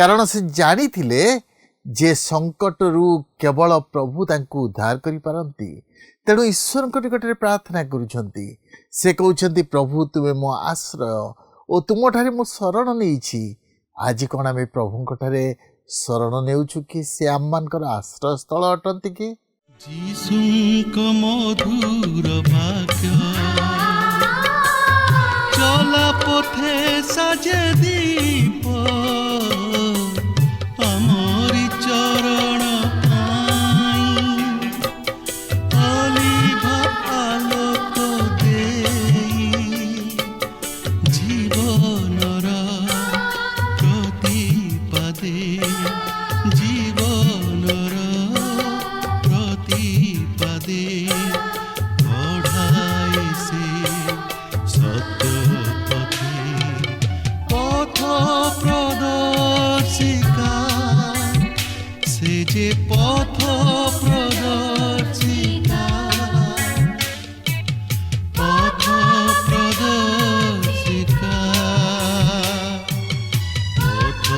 कारण से जानी थिले जे संकट रु केवल प्रभु तांकु उद्धार करि पारंती। तेणु ईश्वर निकट में प्रार्थना करुछंती। से कहउछंती प्रभु तुमे मो आश्रय ओ तुम ठारे मो शरण नेइछि। आज कौन आम प्रभु ठारे शरण नेउछु कि से आम मानकर आश्रय स्थल अटंती कि जीशुଙ୍କ मधुर वाक्य चला पथे साजे दीप आमरी चरण अलिभा आलोक देई जीवनर प्रतिपदे जीवनर प्रतिपदे बढ़ाए से सत्य पथे पथ प्रदर्शिका से जे पथ प्रदर्शिका पथ प्रदर्शिका पथ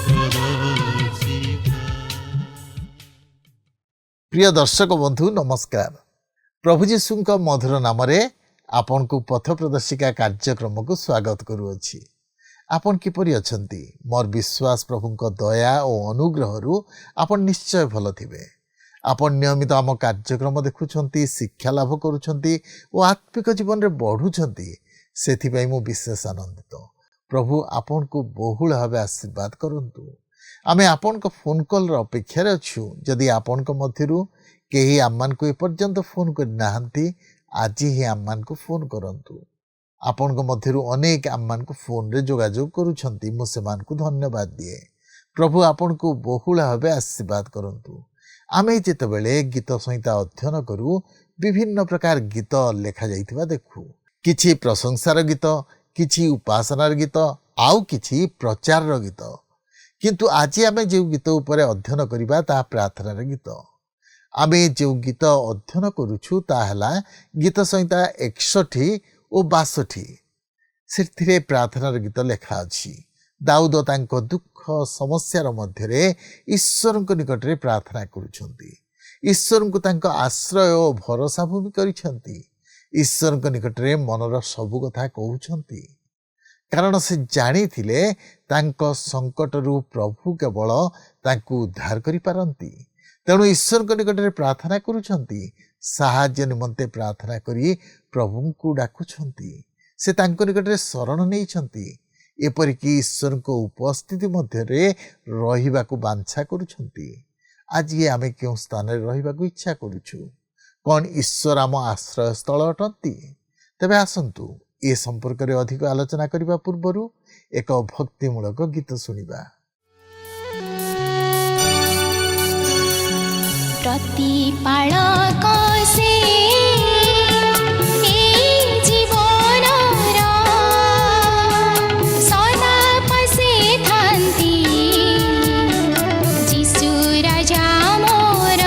प्रदर्शिका। प्रिय दर्शक बंधु नमस्कार। प्रभु जीशुଙ୍କ मधुर नाम रे आपन को पथ प्रदर्शिका कार्यक्रम को स्वागत करूअछि। आपन किपरि अछंती? मोर विश्वास प्रभुଙ୍କ दया और अनुग्रह रु आपन निश्चय भल थिबे। आपन नियमित आम कार्यक्रम देखुछंती, शिक्षा लाभ करूछंती और आत्मिक जीवन रे बढ़ुछंती। सेथि पई मु विशेष आनंदित। प्रभु आपन को बहुल भावे आशीर्वाद करंतु। आमे आपन को फोन कॉल रो अपेक्षा रे अछु। जदि आपन को मध्यरु केही आम्मान को एपर्यंत फोन कर नाहंती, आज ही आम्मान को फोन करंतु। आपन को मध्यरु अनेक आम्मान को फोन रे जोगाजोग करूछंती। मु सेमान को धन्यवाद दिए। प्रभु आपन को बहुल भावे आशीर्वाद करंतु। आमे जेतेबेले गीत संहिता अध्ययन करू, विभिन्न प्रकार गीत लेखा जाइथिबा देखू। किछि प्रशंसार गीत, किछि उपासनार गीत, आउ किछि प्रचार गीत। किंतु आज आमे जे गीत उपरे अध्ययन करिबा ता प्रार्थनार गीत। आमे जो गीत अध्ययन करूछु ता हला गीत संहिता 61 और 62। सेथिरे प्रार्थनार गीत लेखा अछि। दाऊद तांको दुख समस्यार मध्यरे ईश्वरଙ୍କ निकटरे प्रार्थना करूछंती। ईश्वरଙ୍କୁ तांको आश्रय और भरोसा भूमि करिछंती। ईश्वरଙ୍କ निकटरे मनर सबु कथा कहउछंती। कारण से जानी थिले तांको संकट रु प्रभु केवल तांको उद्धार करि पारंती। तेणु ईश्वरଙ୍କ निकटरे प्रार्थना करूछंती। साहाय्य निमंते प्रार्थना करी प्रभुଙ୍କୁ डाकुछंती। से तांको निकटरे शरण नेइछंती। एपरिकी ईश्वरଙ୍କ उपस्थिति मध्यरे रहिबाकु बांछा करूछंती। आज ये आमे केउ स्थान रे रहिबाकु इच्छा करूछु? कोन ईश्वर आम आश्रय स्थल अटंती? तबे आसंतु ए संपर्क रे अधिक आलोचना करिबा पूर्वरु एक भक्तिमूलक गीत सुनिबा। प्रतिपालक से राजा मोर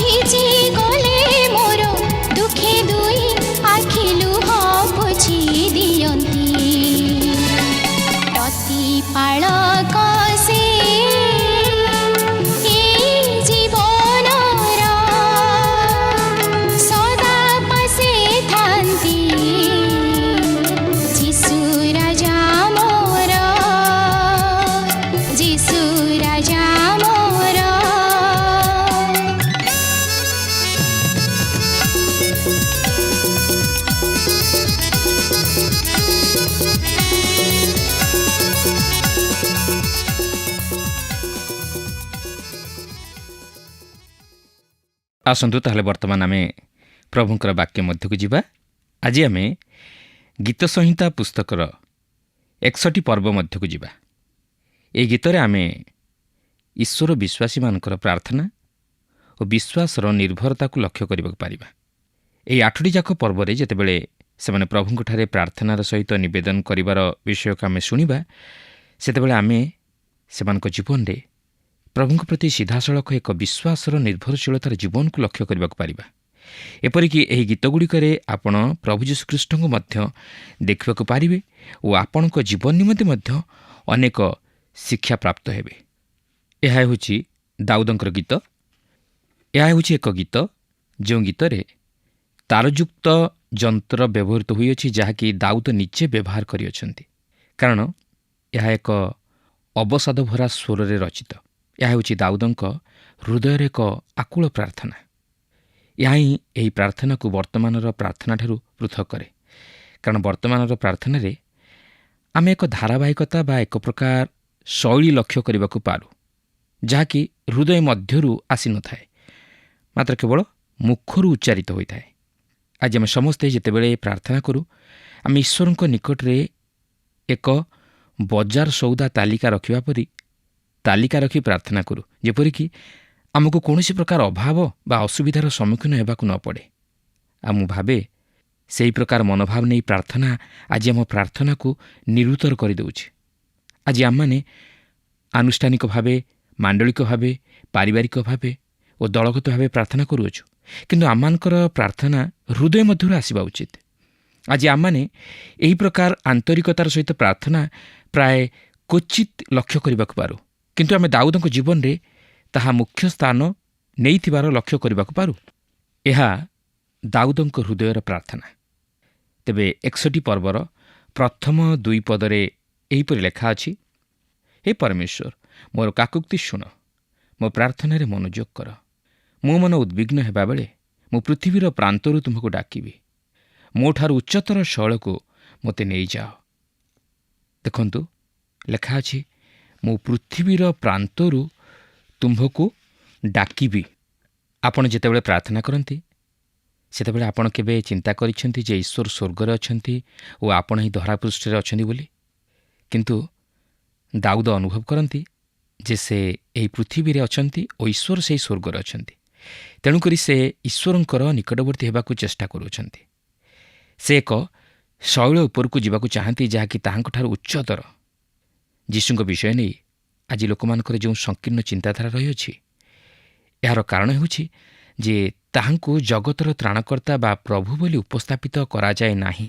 ଭିଜି ଗଲେ ମୋର ଦୁଃଖେ ଦୁଇ ଆଖି ଲୁହ ପୋଛି ଦିଅନ୍ତି ପ୍ରତିପାଳକ ସେ ଏ ଜୀବନର ସଦା ପାଶେ ଥାନ୍ତି ଯୀଶୁ ରାଜା ମୋର ଯୀଶୁ ରାଜା ମୋର। ଆସନ୍ତୁ ତାହେଲେ ବର୍ତ୍ତମାନ ଆମେ ପ୍ରଭୁଙ୍କର ବାକ୍ୟ ମଧ୍ୟକୁ ଯିବା। ଆଜି ଆମେ ଗୀତ ସଂହିତା ପୁସ୍ତକର 61ଟି ପର୍ବ ମଧ୍ୟକୁ ଯିବା। ଏହି ଗୀତରେ ଆମେ ଈଶ୍ୱର ବିଶ୍ୱାସୀମାନଙ୍କର ପ୍ରାର୍ଥନା ଓ ବିଶ୍ୱାସର ନିର୍ଭରତାକୁ ଲକ୍ଷ୍ୟ କରିବାକୁ ପାରିବା। ଏହି 8ଟି ଯାକ ପର୍ବରେ ଯେତେବେଳେ ସେମାନେ ପ୍ରଭୁଙ୍କଠାରେ ପ୍ରାର୍ଥନାର ସହିତ ନିବେଦନ କରିବାର ବିଷୟକୁ ଆମେ ଶୁଣିବା, ସେତେବେଳେ ଆମେ ସେମାନଙ୍କ ଜୀବନରେ ପ୍ରଭୁଙ୍କ ପ୍ରତି ସିଧାସଳଖ ଏକ ବିଶ୍ୱାସର ନିର୍ଭରଶୀଳତାର ଜୀବନକୁ ଲକ୍ଷ୍ୟ କରିବାକୁ ପାରିବା। ଏପରିକି ଏହି ଗୀତଗୁଡ଼ିକରେ ଆପଣ ପ୍ରଭୁ ଯୀଶୁଖ୍ରୀଷ୍ଟଙ୍କୁ ମଧ୍ୟ ଦେଖିବାକୁ ପାରିବେ ଓ ଆପଣଙ୍କ ଜୀବନ ନିମନ୍ତେ ମଧ୍ୟ ଅନେକ ଶିକ୍ଷା ପ୍ରାପ୍ତ ହେବେ। ଏହା ହେଉଛି ଦାଉଦଙ୍କର ଗୀତ। ଏହା ହେଉଛି ଏକ ଗୀତ ଯେଉଁ ଗୀତରେ ତାରଯୁକ୍ତ ଯନ୍ତ୍ର ବ୍ୟବହୃତ ହୋଇଅଛି, ଯାହାକି ଦାଉଦ ନିଜେ ବ୍ୟବହାର କରିଅଛନ୍ତି, କାରଣ ଏହା ଏକ ଅବସାଦ ଭରା ସ୍ୱରରେ ରଚିତ। ଏହା ହେଉଛି ଦାଉଦଙ୍କ ହୃଦୟର ଏକ ଆକୁଳ ପ୍ରାର୍ଥନା। ଏହା ହିଁ ଏହି ପ୍ରାର୍ଥନାକୁ ବର୍ତ୍ତମାନର ପ୍ରାର୍ଥନାଠାରୁ ପୃଥକ୍ କରେ, କାରଣ ବର୍ତ୍ତମାନର ପ୍ରାର୍ଥନାରେ ଆମେ ଏକ ଧାରାବାହିକତା ବା ଏକ ପ୍ରକାର ଶୈଳୀ ଲକ୍ଷ୍ୟ କରିବାକୁ ପାରୁ, ଯାହାକି ହୃଦୟ ମଧ୍ୟରୁ ଆସିନଥାଏ, ମାତ୍ର କେବଳ ମୁଖରୁ ଉଚ୍ଚାରିତ ହୋଇଥାଏ। ଆଜି ଆମେ ସମସ୍ତେ ଯେତେବେଳେ ପ୍ରାର୍ଥନା କରୁ, ଆମେ ଈଶ୍ୱରଙ୍କ ନିକଟରେ ଏକ ବଜାର ସଉଦା ତାଲିକା ରଖିବା ପରି ତାଲିକା ରଖି ପ୍ରାର୍ଥନା କରୁ, ଯେପରିକି ଆମକୁ କୌଣସି ପ୍ରକାର ଅଭାବ ବା ଅସୁବିଧାର ସମ୍ମୁଖୀନ ହେବାକୁ ନ ପଡ଼େ। ଆଉ ମୁଁ ଭାବେ ସେହି ପ୍ରକାର ମନୋଭାବ ନେଇ ପ୍ରାର୍ଥନା ଆଜି ଆମ ପ୍ରାର୍ଥନାକୁ ନିରୁତ୍ତର କରିଦେଉଛି। ଆଜି ଆମମାନେ ଆନୁଷ୍ଠାନିକ ଭାବେ, ମାଣ୍ଡଳିକ ଭାବେ, ପାରିବାରିକ ଭାବେ ଓ ଦଳଗତ ଭାବେ ପ୍ରାର୍ଥନା କରୁଅଛୁ, କିନ୍ତୁ ଆମମାନଙ୍କର ପ୍ରାର୍ଥନା ହୃଦୟ ମଧ୍ୟରୁ ଆସିବା ଉଚିତ। ଆଜି ଆମମାନେ ଏହି ପ୍ରକାର ଆନ୍ତରିକତାର ସହିତ ପ୍ରାର୍ଥନା ପ୍ରାୟ କ୍ୱଚିତ ଲକ୍ଷ୍ୟ କରିବାକୁ ପାରୁ, କିନ୍ତୁ ଆମେ ଦାଉଦଙ୍କ ଜୀବନରେ ତାହା ମୁଖ୍ୟ ସ୍ଥାନ ନେଇଥିବାର ଲକ୍ଷ୍ୟ କରିବାକୁ ପାରୁ। ଏହା ଦାଉଦଙ୍କ ହୃଦୟର ପ୍ରାର୍ଥନା। ତେବେ 61ଟି ପର୍ବର ପ୍ରଥମ 2 ପଦରେ ଏହିପରି ଲେଖା ଅଛି, ହେ ପରମେଶ୍ୱର, ମୋର କାକୁକ୍ତି ଶୁଣ, ମୋ ପ୍ରାର୍ଥନାରେ ମନୋଯୋଗ କର। ମୋ ମନ ଉଦ୍ବିଗ୍ନ ହେବାବେଳେ ମୁଁ ପୃଥିବୀର ପ୍ରାନ୍ତରୁ ତୁମକୁ ଡାକିବି। ମୋଠାରୁ ଉଚ୍ଚତର ଶୈଳକୁ ମୋତେ ନେଇଯାଅ। ଦେଖନ୍ତୁ, ଲେଖା ଅଛି, ମୁଁ ପୃଥିବୀର ପ୍ରାନ୍ତରୁ ତୁମ୍ଭକୁ ଡାକିବି। ଆପଣ ଯେତେବେଳେ ପ୍ରାର୍ଥନା କରନ୍ତି, ସେତେବେଳେ ଆପଣ କେବେ ଚିନ୍ତା କରିଛନ୍ତି ଯେ ଈଶ୍ୱର ସ୍ୱର୍ଗରେ ଅଛନ୍ତି ଓ ଆପଣ ହିଁ ଧରାପୃଷ୍ଠରେ ଅଛନ୍ତି ବୋଲି? କିନ୍ତୁ ଦାଉଦ ଅନୁଭବ କରନ୍ତି ଯେ ସେ ଏହି ପୃଥିବୀରେ ଅଛନ୍ତି ଓ ଈଶ୍ୱର ସେହି ସ୍ୱର୍ଗରେ ଅଛନ୍ତି। ତେଣୁକରି ସେ ଈଶ୍ୱରଙ୍କର ନିକଟବର୍ତ୍ତୀ ହେବାକୁ ଚେଷ୍ଟା କରୁଅଛନ୍ତି। ସେ ଏକ ଶୈଳ ଉପରକୁ ଯିବାକୁ ଚାହାନ୍ତି, ଯାହାକି ତାହାଙ୍କଠାରୁ ଉଚ୍ଚତର। ଯୀଶୁଙ୍କ ବିଷୟ ନେଇ ଆଜି ଲୋକମାନଙ୍କର ଯେଉଁ ସଂକୀର୍ଣ୍ଣ ଚିନ୍ତାଧାରା ରହିଅଛି, ଏହାର କାରଣ ହେଉଛି ଯେ ତାହାଙ୍କୁ ଜଗତର ତ୍ରାଣକର୍ତ୍ତା ବା ପ୍ରଭୁ ବୋଲି ଉପସ୍ଥାପିତ କରାଯାଏ ନାହିଁ,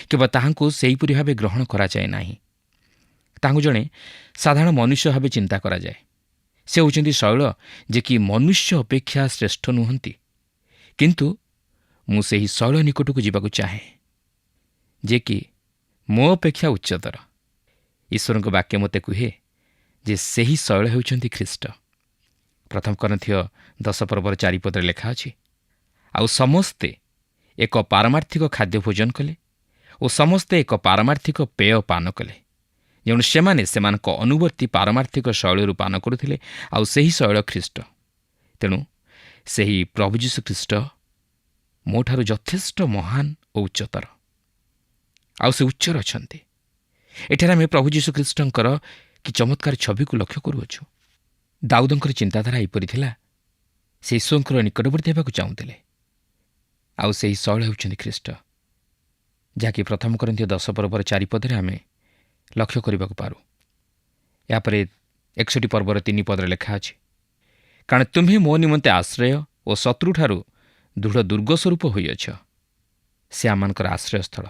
କିମ୍ବା ତାହାଙ୍କୁ ସେହିପରି ଭାବେ ଗ୍ରହଣ କରାଯାଏ ନାହିଁ। ତାହାଙ୍କୁ ଜଣେ ସାଧାରଣ ମନୁଷ୍ୟ ଭାବେ ଚିନ୍ତା କରାଯାଏ। ସେ ହେଉଛନ୍ତି ଶୈଳ, ଯେ କି ମନୁଷ୍ୟ ଅପେକ୍ଷା ଶ୍ରେଷ୍ଠ ନୁହନ୍ତି, କିନ୍ତୁ ମୁଁ ସେହି ଶୈଳ ନିକଟକୁ ଯିବାକୁ ଚାହେଁ, ଯେ କି ମୋ ଅପେକ୍ଷା ଉଚ୍ଚତର। ଈଶ୍ୱରଙ୍କ ବାକ୍ୟ ମୋତେ କୁହେ ଯେ ସେହି ଶୈଳ ହେଉଛନ୍ତି ଖ୍ରୀଷ୍ଟ। ପ୍ରଥମ କରିନ୍ଥୀୟ 10 ପର୍ବର 4 ପଦରେ ଲେଖା ଅଛି, ଆଉ ସମସ୍ତେ ଏକ ପାରମାର୍ଥିକ ଖାଦ୍ୟ ଭୋଜନ କଲେ ଓ ସମସ୍ତେ ଏକ ପାରମାର୍ଥିକ ପେୟ ପାନ କଲେ, ଯେଣୁ ସେମାନେ ସେମାନଙ୍କ ଅନୁବର୍ତ୍ତୀ ପାରମାର୍ଥିକ ଶୈଳରୁ ପାନ କରୁଥିଲେ, ଆଉ ସେହି ଶୈଳ ଖ୍ରୀଷ୍ଟ। ତେଣୁ ସେହି ପ୍ରଭୁ ଯୀଶୁ ଖ୍ରୀଷ୍ଟ ମୋଠାରୁ ଯଥେଷ୍ଟ ମହାନ ଓ ଉଚ୍ଚତର, ଆଉ ସେ ଉଚ୍ଚରେ ଅଛନ୍ତି। ଏଠାରେ ଆମେ ପ୍ରଭୁ ଯୀଶୁଖ୍ରୀଷ୍ଟଙ୍କର କି ଚମତ୍କାର ଛବିକୁ ଲକ୍ଷ୍ୟ କରୁଅଛୁ। ଦାଉଦଙ୍କର ଚିନ୍ତାଧାରା ଏହିପରି ଥିଲା, ସେ ଈଶ୍ୱରଙ୍କର ନିକଟବର୍ତ୍ତୀ ହେବାକୁ ଚାହୁଁଥିଲେ, ଆଉ ସେହି ଶୈଳ ହେଉଛନ୍ତି ଖ୍ରୀଷ୍ଟ, ଯାହାକି ପ୍ରଥମ କରିନ୍ଥୀୟ 10 ପର୍ବର 4 ପଦରେ ଆମେ ଲକ୍ଷ୍ୟ କରିବାକୁ ପାରୁ। ଏହାପରେ 61 ପର୍ବର 3 ପଦରେ ଲେଖା ଅଛି, କାରଣ ତୁମ୍ଭେ ମୋ ନିମନ୍ତେ ଆଶ୍ରୟ ଓ ଶତ୍ରୁଠାରୁ ଦୃଢ଼ ଦୁର୍ଗ ସ୍ୱରୂପ ହୋଇଅଛ। ସେ ଆମମାନଙ୍କର ଆଶ୍ରୟସ୍ଥଳ,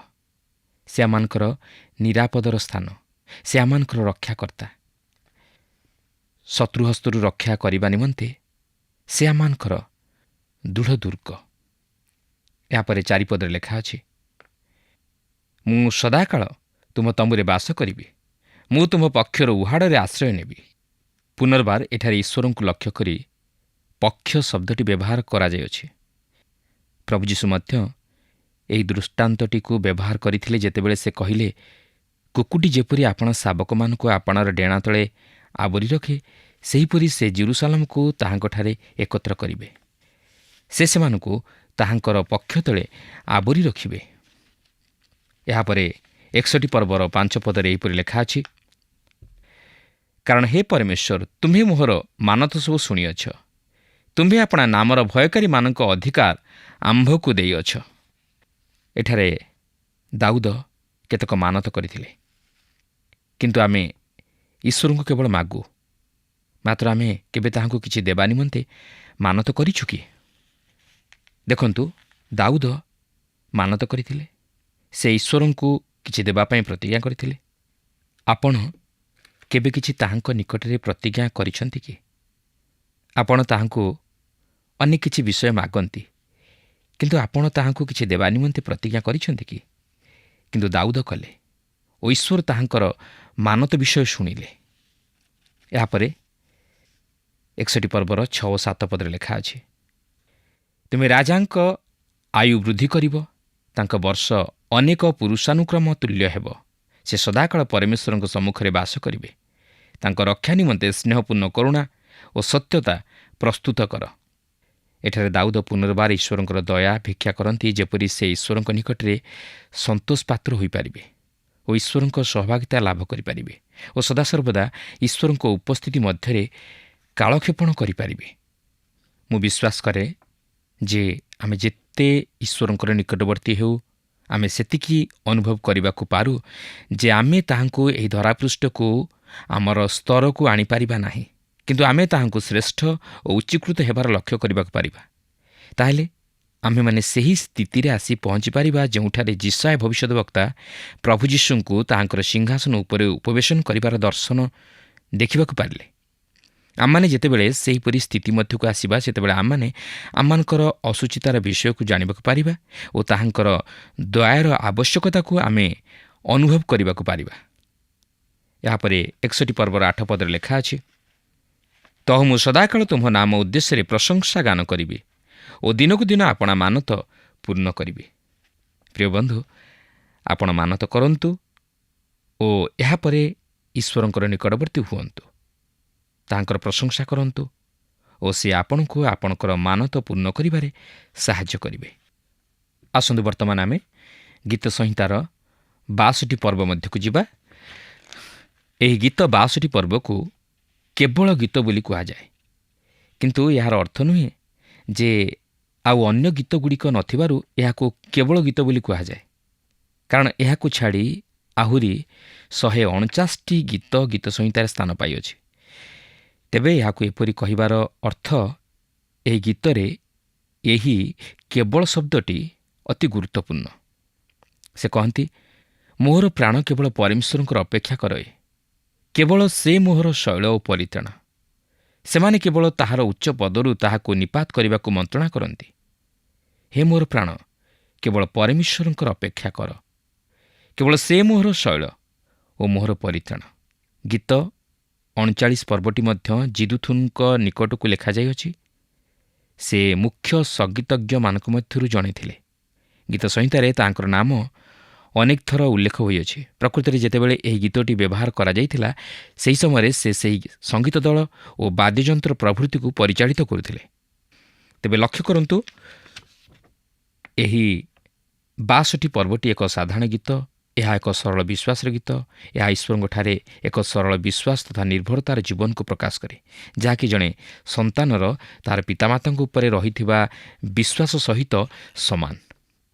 ସେ ଆମମାନଙ୍କର ନିରାପଦର ସ୍ଥାନ, ସେ ଆମମାନଙ୍କର ରକ୍ଷାକର୍ତ୍ତା। ଶତ୍ରୁ ହସ୍ତରୁ ରକ୍ଷା କରିବା ନିମନ୍ତେ ସେ ଆମମାନଙ୍କର ଦୃଢ଼ ଦୁର୍ଗ। ଏହାପରେ 4 ପଦରେ ଲେଖା ଅଛି, ମୁଁ ସଦାକାଳ ତୁମ ତମ୍ବୁରେ ବାସ କରିବି, ମୁଁ ତୁମ ପକ୍ଷର ଉହାଡ଼ରେ ଆଶ୍ରୟ ନେବି। ପୁନର୍ବାର ଏଠାରେ ଈଶ୍ୱରଙ୍କୁ ଲକ୍ଷ୍ୟ କରି ପକ୍ଷ ଶବ୍ଦଟି ବ୍ୟବହାର କରାଯାଇଅଛି। ପ୍ରଭୁ ଯୀଶୁ ମଧ୍ୟ ଏହି ଦୃଷ୍ଟାନ୍ତଟିକୁ ବ୍ୟବହାର କରିଥିଲେ ଯେତେବେଳେ ସେ କହିଲେ, କୁକୁଟି ଯେପରି ଆପଣା ଶାବକମାନଙ୍କୁ ଆପଣାର ଡେଣା ତଳେ ଆବରି ରଖେ, ସେହିପରି ସେ ଜେରୁସାଲେମକୁ ତାହାଙ୍କଠାରେ ଏକତ୍ର କରିବେ। ସେ ସେମାନଙ୍କୁ ତାହାଙ୍କର ପକ୍ଷ ତଳେ ଆବରି ରଖିବେ। ଏହାପରେ 61 ପର୍ବର 5 ପଦରେ ଏହିପରି ଲେଖା ଅଛି, କାରଣ ହେ ପରମେଶ୍ୱର, ତୁମ୍ଭେ ମୋହର ମାନତ ସବୁ ଶୁଣିଅଛ, ତୁମ୍ଭେ ଆପଣା ନାମର ଭୟକାରୀମାନଙ୍କ ଅଧିକାର ଆମ୍ଭକୁ ଦେଇଅଛ। ଏଠାରେ ଦାଉଦ କେତେକ ମାନତ କରିଥିଲେ, କିନ୍ତୁ ଆମେ ଈଶ୍ୱରଙ୍କୁ କେବଳ ମାଗୁ, ମାତ୍ର ଆମେ କେବେ ତାହାଙ୍କୁ କିଛି ଦେବା ନିମନ୍ତେ ମାନତ କରିଛୁ କି? ଦେଖନ୍ତୁ, ଦାଉଦ ମାନତ କରିଥିଲେ, ସେ ଈଶ୍ୱରଙ୍କୁ କିଛି ଦେବା ପାଇଁ ପ୍ରତିଜ୍ଞା କରିଥିଲେ। ଆପଣ କେବେ କିଛି ତାହାଙ୍କ ନିକଟରେ ପ୍ରତିଜ୍ଞା କରିଛନ୍ତି କି? ଆପଣ ତାହାଙ୍କୁ ଅନେକ କିଛି ବିଷୟ ମାଗନ୍ତି, କିନ୍ତୁ ଆପଣ ତାହାଙ୍କୁ କିଛି ଦେବା ନିମନ୍ତେ ପ୍ରତିଜ୍ଞା କରିଛନ୍ତି କି? କିନ୍ତୁ ଦାଉଦ କଲେ ଓ ଈଶ୍ୱର ତାହାଙ୍କର ମାନତ ବିଷୟ ଶୁଣିଲେ। ଏହାପରେ 61 ପର୍ବର 6 ଓ 7 ପଦରେ ଲେଖା ଅଛି, ତୁମେ ରାଜାଙ୍କ ଆୟୁ ବୃଦ୍ଧି କରିବ, ତାଙ୍କ ବର୍ଷ ଅନେକ ପୁରୁଷାନୁକ୍ରମ ତୁଲ୍ୟ ହେବ। ସେ ସଦାକାଳ ପରମେଶ୍ୱରଙ୍କ ସମ୍ମୁଖରେ ବାସ କରିବେ। ତାଙ୍କ ରକ୍ଷା ନିମନ୍ତେ ସ୍ନେହପୂର୍ଣ୍ଣ କରୁଣା ଓ ସତ୍ୟତା ପ୍ରସ୍ତୁତ କର। ଏଠାରେ ଦାଉଦ ପୁନର୍ବାର ଈଶ୍ୱରଙ୍କର ଦୟା ଭିକ୍ଷା କରନ୍ତି, ଯେପରି ସେ ଈଶ୍ୱରଙ୍କ ନିକଟରେ ସନ୍ତୋଷ ପାତ୍ର ହୋଇପାରିବେ ଓ ଈଶ୍ୱରଙ୍କ ସହଭାଗିତା ଲାଭ କରିପାରିବେ ଓ ସଦାସର୍ବଦା ଈଶ୍ୱରଙ୍କ ଉପସ୍ଥିତି ମଧ୍ୟରେ କାଳକ୍ଷେପଣ କରିପାରିବେ। ମୁଁ ବିଶ୍ୱାସ କରେ ଯେ ଆମେ ଯେତେ ଈଶ୍ୱରଙ୍କର ନିକଟବର୍ତ୍ତୀ ହେଉ, ଆମେ ସେତିକି ଅନୁଭବ କରିବାକୁ ପାରୁ ଯେ ଆମେ ତାହାଙ୍କୁ ଏହି ଧରାପୃଷ୍ଠକୁ ଆମର ସ୍ତରକୁ ଆଣିପାରିବା ନାହିଁ, କିନ୍ତୁ ଆମେ ତାହାଙ୍କୁ ଶ୍ରେଷ୍ଠ ଓ ଉଚ୍ଚୀକୃତ ହେବାର ଲକ୍ଷ୍ୟ କରିବାକୁ ପାରିବା। ତାହେଲେ ଆମେମାନେ ସେହି ସ୍ଥିତିରେ ଆସି ପହଞ୍ଚିପାରିବା ଯେଉଁଠାରେ ଯିଶାୟା ଭବିଷ୍ୟତ ବକ୍ତା ପ୍ରଭୁ ଯୀଶୁଙ୍କୁ ତାହାଙ୍କର ସିଂହାସନ ଉପରେ ଉପବେଶନ କରିବାର ଦର୍ଶନ ଦେଖିବାକୁ ପାରିଲେ। ଆମମାନେ ଯେତେବେଳେ ସେହିପରି ସ୍ଥିତି ମଧ୍ୟକୁ ଆସିବା, ସେତେବେଳେ ଆମମାନେ ଆମମାନଙ୍କର ଅସୁଚିତାର ବିଷୟକୁ ଜାଣିବାକୁ ପାରିବା ଓ ତାହାଙ୍କର ଦୟାର ଆବଶ୍ୟକତାକୁ ଆମେ ଅନୁଭବ କରିବାକୁ ପାରିବା। ଏହାପରେ 61 ପର୍ବର 8 ପଦରେ ଲେଖା ଅଛି, ତହ ମୁଁ ସଦାକାଳ ତୁମ୍ଭ ନାମ ଉଦ୍ଦେଶ୍ୟରେ ପ୍ରଶଂସା ଗାନ କରିବି ଓ ଦିନକୁ ଦିନ ଆପଣା ମାନତ ପୂର୍ଣ୍ଣ କରିବି। ପ୍ରିୟ ବନ୍ଧୁ, ଆପଣ ମାନତ କରନ୍ତୁ ଓ ଏହାପରେ ଈଶ୍ୱରଙ୍କର ନିକଟବର୍ତ୍ତୀ ହୁଅନ୍ତୁ, ତାହାଙ୍କର ପ୍ରଶଂସା କରନ୍ତୁ ଓ ସେ ଆପଣଙ୍କୁ ଆପଣଙ୍କର ମାନତ ପୂର୍ଣ୍ଣ କରିବାରେ ସାହାଯ୍ୟ କରିବେ। ଆସନ୍ତୁ ବର୍ତ୍ତମାନ ଆମେ ଗୀତ ସଂହିତାର 62ଟି ପର୍ବ ମଧ୍ୟକୁ ଯିବା। ଏହି ଗୀତ 62ଟି ପର୍ବକୁ କେବଳ ଗୀତ ବୋଲି କୁହାଯାଏ, କିନ୍ତୁ ଏହାର ଅର୍ଥ ନୁହେଁ ଯେ ଆଉ ଅନ୍ୟ ଗୀତଗୁଡ଼ିକ ନଥିବାରୁ ଏହାକୁ କେବଳ ଗୀତ ବୋଲି କୁହାଯାଏ, କାରଣ ଏହାକୁ ଛାଡ଼ି ଆହୁରି 149ଟି ଗୀତ ଗୀତ ସଂହିତାରେ ସ୍ଥାନ ପାଇଅଛି। ତେବେ ଏହାକୁ ଏପରି କହିବାର ଅର୍ଥ, ଏହି ଗୀତରେ ଏହି କେବଳ ଶବ୍ଦଟି ଅତି ଗୁରୁତ୍ୱପୂର୍ଣ୍ଣ। ସେ କହନ୍ତି, ମୋହର ପ୍ରାଣ କେବଳ ପରମେଶ୍ୱରଙ୍କର ଅପେକ୍ଷା କରେ, କେବଳ ସେ ମୋହର ଶୈଳ ଓ ପରିତ୍ରାଣ। ସେମାନେ କେବଳ ତାହାର ଉଚ୍ଚ ପଦରୁ ତାହାକୁ ନିପାତ କରିବାକୁ ମନ୍ତ୍ରଣା କରନ୍ତି। ହେ ମୋର ପ୍ରାଣ, କେବଳ ପରମେଶ୍ୱରଙ୍କର ଅପେକ୍ଷା କର, କେବଳ ସେ ମୋହର ଶୈଳ ଓ ମୋହର ପରିତ୍ରାଣ। ଗୀତ 39 ପର୍ବଟି ମଧ୍ୟ ଜିଦୁଥୁନଙ୍କ ନିକଟକୁ ଲେଖାଯାଇଅଛି। ସେ ମୁଖ୍ୟ ସଙ୍ଗୀତଜ୍ଞମାନଙ୍କ ମଧ୍ୟରୁ ଜଣେ ଥିଲେ। ଗୀତ ସଂହିତାରେ ତାଙ୍କର ନାମ ଅନେକ ଥର ଉଲ୍ଲେଖ ହୋଇଅଛି। ପ୍ରକୃତରେ ଯେତେବେଳେ ଏହି ଗୀତଟି ବ୍ୟବହାର କରାଯାଇଥିଲା, ସେହି ସମୟରେ ସେ ସେହି ସଙ୍ଗୀତ ଦଳ ଓ ବାଦ୍ୟଯନ୍ତ୍ର ପ୍ରଭୃତିକୁ ପରିଚାଳିତ କରୁଥିଲେ। ତେବେ ଲକ୍ଷ୍ୟ କରନ୍ତୁ, ଏହି 62ଟି ପର୍ବଟି ଏକ ସାଧାରଣ ଗୀତ। ଏହା ଏକ ସରଳ ବିଶ୍ୱାସର ଗୀତ। ଏହା ଈଶ୍ୱରଙ୍କଠାରେ ଏକ ସରଳ ବିଶ୍ୱାସ ତଥା ନିର୍ଭରତାର ଜୀବନକୁ ପ୍ରକାଶ କରେ, ଯାହାକି ଜଣେ ସନ୍ତାନର ତାହାର ପିତାମାତାଙ୍କ ଉପରେ ରହିଥିବା ବିଶ୍ୱାସ ସହିତ ସମାନ।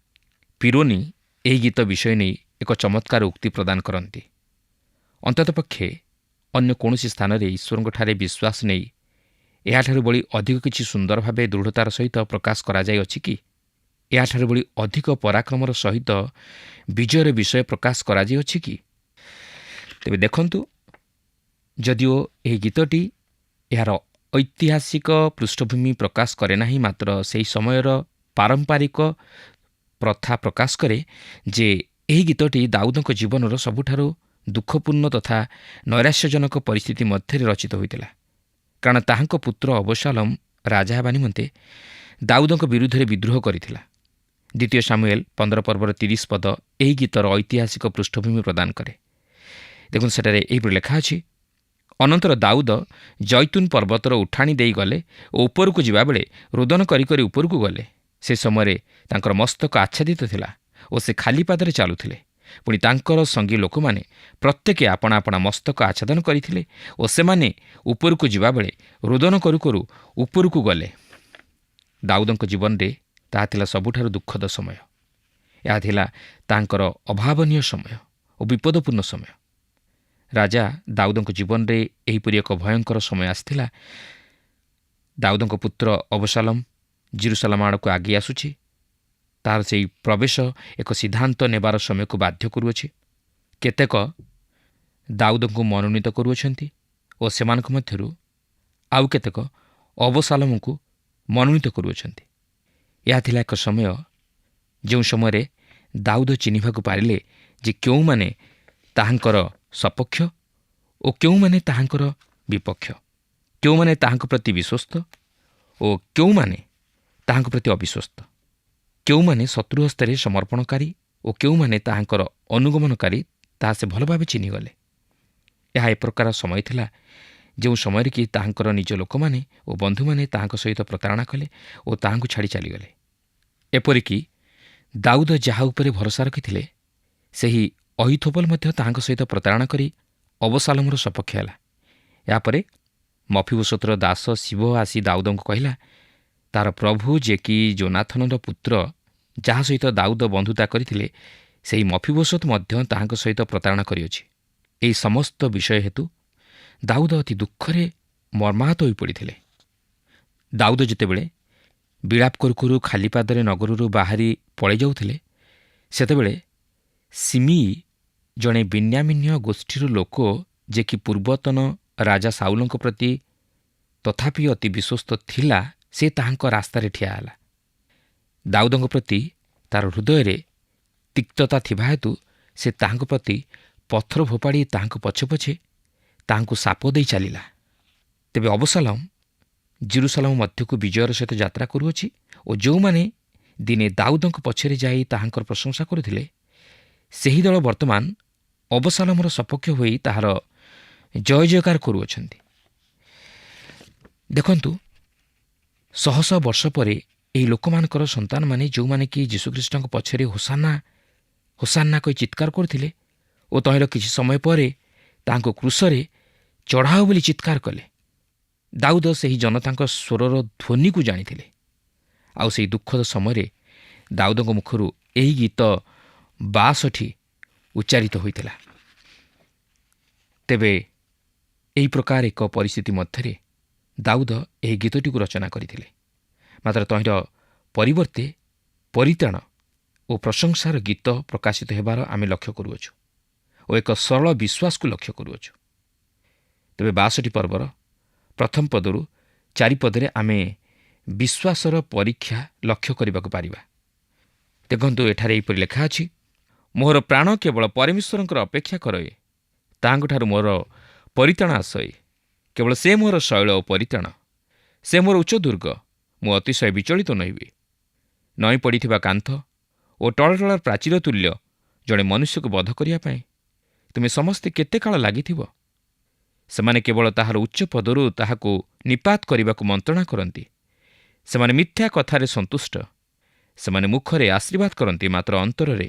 ପିରୋନି ଏହି ଗୀତ ବିଷୟ ନେଇ ଏକ ଚମତ୍କାର ଉକ୍ତି ପ୍ରଦାନ କରନ୍ତି। ଅନ୍ତତଃ ପକ୍ଷେ ଅନ୍ୟ କୌଣସି ସ୍ଥାନରେ ଈଶ୍ୱରଙ୍କଠାରେ ବିଶ୍ୱାସ ନେଇ ଏହାଠାରୁ ବଳି ଅଧିକ କିଛି ସୁନ୍ଦର ଭାବେ ଦୃଢ଼ତାର ସହିତ ପ୍ରକାଶ କରାଯାଇଅଛି କି? ଏହାଠାରୁ ବଳି ଅଧିକ ପରାକ୍ରମର ସହିତ ବିଜୟର ବିଷୟ ପ୍ରକାଶ କରାଯାଇଅଛି କି? ତେବେ ଦେଖନ୍ତୁ, ଯଦିଓ ଏହି ଗୀତଟି ଏହାର ଐତିହାସିକ ପୃଷ୍ଠଭୂମି ପ୍ରକାଶ କରେ ନାହିଁ, ମାତ୍ର ସେହି ସମୟର ପାରମ୍ପରିକ ପ୍ରଥା ପ୍ରକାଶ କରେ ଯେ ଏହି ଗୀତଟି ଦାଉଦଙ୍କ ଜୀବନର ସବୁଠାରୁ ଦୁଃଖପୂର୍ଣ୍ଣ ତଥା ନୈରାଶ୍ୟଜନକ ପରିସ୍ଥିତି ମଧ୍ୟରେ ରଚିତ ହୋଇଥିଲା। କାରଣ ତାହାଙ୍କ ପୁତ୍ର ଅବଶାଲୋମ ରାଜା ହେବା ନିମନ୍ତେ ଦାଉଦଙ୍କ ବିରୁଦ୍ଧରେ ବିଦ୍ରୋହ କରିଥିଲା। 2 ସାମୁଏଲ 15 ପର୍ବର 30 ପଦ ଏହି ଗୀତର ଐତିହାସିକ ପୃଷ୍ଠଭୂମି ପ୍ରଦାନ କରେ। ଦେଖନ୍ତୁ, ସେଠାରେ ଏହିପରି ଲେଖା ଅଛି, ଅନନ୍ତର ଦାଉଦ ଜୈତୁନ ପର୍ବତର ଉଠାଣି ଦେଇ ଗଲେ ଓ ଉପରକୁ ଯିବାବେଳେ ରୋଦନ କରି କରି ଉପରକୁ ଗଲେ। ସେ ସମୟରେ ତାଙ୍କର ମସ୍ତକ ଆଚ୍ଛାଦିତ ଥିଲା ଓ ସେ ଖାଲି ପାଦରେ ଚାଲୁଥିଲେ। ପୁଣି ତାଙ୍କର ସଙ୍ଗୀ ଲୋକମାନେ ପ୍ରତ୍ୟେକେ ଆପଣା ଆପଣା ମସ୍ତକ ଆଚ୍ଛାଦନ କରିଥିଲେ ଓ ସେମାନେ ଉପରକୁ ଯିବାବେଳେ ରୋଦନ କରୁ କରୁ ଉପରକୁ ଗଲେ। ଦାଉଦଙ୍କ ଜୀବନରେ ତାହା ଥିଲା ସବୁଠାରୁ ଦୁଃଖଦ ସମୟ। ଏହା ଥିଲା ତାଙ୍କର ଅଭାବନୀୟ ସମୟ ଓ ବିପଦପୂର୍ଣ୍ଣ ସମୟ। ରାଜା ଦାଉଦଙ୍କ ଜୀବନରେ ଏହିପରି ଏକ ଭୟଙ୍କର ସମୟ ଆସିଥିଲା। ଦାଉଦଙ୍କ ପୁତ୍ର ଅବଶାଲୋମ ଜେରୁସାଲେମ ଆଡ଼କୁ ଆଗେଇ ଆସୁଛି। ତାହାର ସେହି ପ୍ରବେଶ ଏକ ସିଦ୍ଧାନ୍ତ ନେବାର ସମୟକୁ ବାଧ୍ୟ କରୁଅଛି। କେତେକ ଦାଉଦଙ୍କୁ ମନୋନୀତ କରୁଅଛନ୍ତି ଓ ସେମାନଙ୍କ ମଧ୍ୟରୁ ଆଉ କେତେକ ଅବଶାଲୋମଙ୍କୁ ମନୋନୀତ କରୁଅଛନ୍ତି। ଏହା ଥିଲା ଏକ ସମୟ ଯେଉଁ ସମୟରେ ଦାଉଦ ଚିହ୍ନିବାକୁ ପାରିଲେ ଯେ କେଉଁମାନେ ତାହାଙ୍କର ସପକ୍ଷ ଓ କେଉଁମାନେ ତାହାଙ୍କର ବିପକ୍ଷ, କେଉଁମାନେ ତାହାଙ୍କ ପ୍ରତି ବିଶ୍ୱସ୍ତ ଓ କେଉଁମାନେ ତାହାଙ୍କ ପ୍ରତି ଅବିଶ୍ୱସ୍ତ, କେଉଁମାନେ ଶତ୍ରୁ ହସ୍ତରେ ସମର୍ପଣକାରୀ ଓ କେଉଁମାନେ ତାହାଙ୍କର ଅନୁଗମନକାରୀ, ତାହା ସେ ଭଲ ଭାବେ ଚିହ୍ନିଗଲେ। ଏହା ଏ ପ୍ରକାର ସମୟ ଥିଲା ଯେଉଁ ସମୟରେ କି ତାହାଙ୍କର ନିଜ ଲୋକମାନେ ଓ ବନ୍ଧୁମାନେ ତାହାଙ୍କ ସହିତ ପ୍ରତାରଣା କଲେ ଓ ତାହାଙ୍କୁ ଛାଡ଼ି ଚାଲିଗଲେ। ଏପରିକି ଦାଉଦ ଯାହା ଉପରେ ଭରସା ରଖିଥିଲେ ସେହି ଅହିଥୋପଲ ମଧ୍ୟ ତାହାଙ୍କ ସହିତ ପ୍ରତାରଣା କରି ଅବଶାଲୋମର ସପକ୍ଷ ହେଲା। ଏହାପରେ ମଫିବୋଶତର ଦାସ ଶିବ ଆସି ଦାଉଦଙ୍କୁ କହିଲା, ତାହାର ପ୍ରଭୁ ଯେ କି ଯୋନାଥନର ପୁତ୍ର ଯାହା ସହିତ ଦାଉଦ ବନ୍ଧୁତା କରିଥିଲେ, ସେହି ମଫିବୋଶତ ମଧ୍ୟ ତାହାଙ୍କ ସହିତ ପ୍ରତାରଣା କରିଅଛି। ଏହି ସମସ୍ତ ବିଷୟ ହେତୁ ଦାଉଦ ଅତି ଦୁଃଖରେ ମର୍ମାହତ ହୋଇପଡ଼ିଥିଲେ। ଦାଉଦ ଯେତେବେଳେ ବିଳାପ କରୁ କରୁ ଖାଲି ପାଦରେ ନଗରରୁ ବାହାରି ପଳାଇ ଯାଉଥିଲେ, ସେତେବେଳେ ସିମିଇ ଜଣେ ବିନ୍ୟାମିନୀୟ ଗୋଷ୍ଠୀର ଲୋକ, ଯେ କି ପୂର୍ବତନ ରାଜା ସାଉଲଙ୍କ ପ୍ରତି ତଥାପି ଅତି ବିଶ୍ୱସ୍ତ ଥିଲା, ସେ ତାହାଙ୍କ ରାସ୍ତାରେ ଠିଆ ହେଲା। ଦାଉଦଙ୍କ ପ୍ରତି ତାର ହୃଦୟରେ ତିକ୍ତତା ଥିବା ହେତୁ ସେ ତାହାଙ୍କ ପ୍ରତି ପଥର ଫୋପାଡ଼ି ତାହାଙ୍କ ପଛେ ପଛେ ତାହାଙ୍କୁ ସାପ ଦେଇ ଚାଲିଲା। ତେବେ ଅବଶାଲୋମ ଜେରୁସାଲେମ ମଧ୍ୟକୁ ବିଜୟର ସହିତ ଯାତ୍ରା କରୁଅଛି ଓ ଯେଉଁମାନେ ଦିନେ ଦାଉଦଙ୍କ ପଛରେ ଯାଇ ତାହାଙ୍କର ପ୍ରଶଂସା କରୁଥିଲେ, ସେହି ଦଳ ବର୍ତ୍ତମାନ ଅବଶାଲୋମର ସପକ୍ଷ ହୋଇ ତାହାର ଜୟ ଜୟକାର କରୁଅଛନ୍ତି। ଦେଖନ୍ତୁ, ଶହ ଶହ ବର୍ଷ ପରେ ଏହି ଲୋକମାନଙ୍କର ସନ୍ତାନମାନେ, ଯେଉଁମାନେ କି ଯୀଶୁଖ୍ରୀଷ୍ଟଙ୍କ ପଛରେ ହୋସାନା ହୋସାନା କହି ଚିତ୍କାର କରୁଥିଲେ ଓ ତହିଁର କିଛି ସମୟ ପରେ ତାହାଙ୍କୁ କ୍ରୁଶରେ ଚଢ଼ାଅ ବୋଲି ଚିତ୍କାର କଲେ, ଦାଉଦ ସେହି ଜନତାଙ୍କ ସ୍ୱରର ଧ୍ୱନିକୁ ଜାଣିଥିଲେ। ଆଉ ସେହି ଦୁଃଖଦ ସମୟରେ ଦାଉଦଙ୍କ ମୁଖରୁ ଏହି ଗୀତ 62 ଉଚ୍ଚାରିତ ହୋଇଥିଲା। ତେବେ ଏହି ପ୍ରକାର ଏକ ପରିସ୍ଥିତି ମଧ୍ୟରେ ଦାଉଦ ଏହି ଗୀତଟିକୁ ରଚନା କରିଥିଲେ। ମାତ୍ର ତହିଁର ପରିବର୍ତ୍ତେ ପରିତ୍ରାଣ ଓ ପ୍ରଶଂସାର ଗୀତ ପ୍ରକାଶିତ ହେବାର ଆମେ ଲକ୍ଷ୍ୟ କରୁଅଛୁ ଓ ଏକ ସରଳ ବିଶ୍ୱାସକୁ ଲକ୍ଷ୍ୟ କରୁଅଛୁ। ତେବେ 62 ପର୍ବର ପ୍ରଥମ ପଦରୁ 4 ପଦରେ ଆମେ ବିଶ୍ୱାସର ପରୀକ୍ଷା ଲକ୍ଷ୍ୟ କରିବାକୁ ପାରିବା। ଦେଖନ୍ତୁ, ଏଠାରେ ଏହିପରି ଲେଖା ଅଛି, ମୋର ପ୍ରାଣ କେବଳ ପରମେଶ୍ୱରଙ୍କର ଅପେକ୍ଷା କରେ, ତାହାଙ୍କଠାରୁ ମୋର ପରିତ୍ରାଣ ଆଶୟ। କେବଳ ସେ ମୋର ଶୈଳ ଓ ପରିତ୍ରାଣ, ସେ ମୋର ଉଚ୍ଚ ଦୁର୍ଗ, ମୁଁ ଅତିଶୟ ବିଚଳିତ ନହିବି। ନଇଁ ପଡ଼ିଥିବା କାନ୍ଥ ଓ ଟଳଟଳ ପ୍ରାଚୀର ତୁଲ୍ୟ ଜଣେ ମନୁଷ୍ୟକୁ ବଧ କରିବା ପାଇଁ ତୁମେ ସମସ୍ତେ କେତେ କାଳ ଲାଗିଥିବ? ସେମାନେ କେବଳ ତାହାର ଉଚ୍ଚ ପଦରୁ ତାହାକୁ ନିପାତ କରିବାକୁ ମନ୍ତ୍ରଣା କରନ୍ତି। ସେମାନେ ମିଥ୍ୟା କଥାରେ ସନ୍ତୁଷ୍ଟ। ସେମାନେ ମୁଖରେ ଆଶୀର୍ବାଦ କରନ୍ତି, ମାତ୍ର ଅନ୍ତରରେ